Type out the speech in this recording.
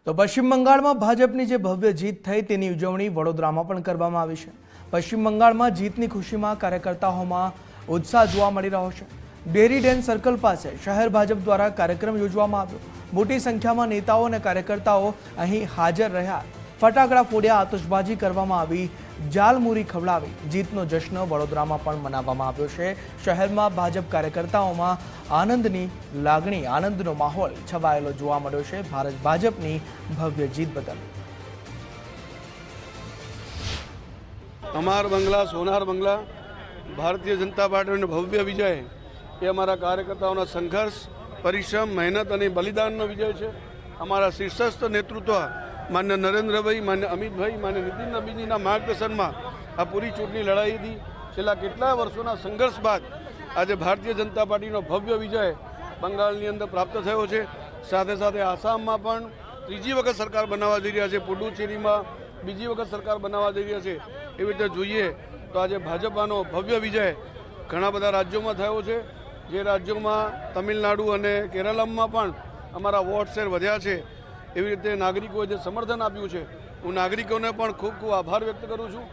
તો પશ્ચિમ બંગાળમાં ભાજપની જે ભવ્ય જીત થઈ તેની ઉજવણી વડોદરામાં પણ કરવામાં આવી છે। પશ્ચિમ બંગાળમાં જીતની ખુશીમાં કાર્યકર્તાઓમાં ઉત્સાહ જોવા મળી રહ્યો છે। ડેરી ડેન સર્કલ પાસે શહેર ભાજપ દ્વારા કાર્યક્રમ યોજવામાં આવ્યો। મોટી સંખ્યામાં નેતાઓ અને કાર્યકર્તાઓ અહીં હાજર રહ્યા। ફટાકડા ફોડ્યા, આતશબાજી કરવામાં આવી, જાલમુરી ખવડાવી જીતનો જશ્ન વડોદરામાં પણ મનાવવામાં આવ્યો છે। શહેરમાં ભાજપ કાર્યકર્તાઓમાં આનંદની લાગણી, આનંદનો માહોલ છવાયેલો જોવા મળ્યો છે ભાજપની ભવ્ય જીત બદલ। अमार बंगला सोनार बंगला भारतीय जनता पार्टी भव्य विजय ये अमरा कार्यकर्ताओं संघर्ष परिश्रम मेहनत और बलिदान विजय है। अमरा शीर्षस्थ नेतृत्व मान्य नरेन्द्र भाई, मान्य अमित भाई, मान्य नितिन नबीजी मार्गदर्शन में आ पूरी चूंटनी लड़ाई थी। छेल्ला केटला वर्षों संघर्ष बाद आज भारतीय जनता पार्टी भव्य विजय बंगाळनी अंदर प्राप्त थयो छे। साथे साथे आसाम में पण त्रीजी वखत सरकार बनावा जई रह्या छे, पुडुचेरी में बीजी वखत सरकार बनावा जई रह्या छे। एवी रीते जोईए तो आज भाजपानो भव्य विजय घणा बधा राज्यों में थयो छे। जे राज्यों में तमिलनाडु और केरल में पण अमरा वोट शेर वध्या छे। एवी रीते नागरिकोए जे समर्थन आप्युं छे, हूँ नागरिकों ने पण खूब खूब आभार व्यक्त करूँ छूँ।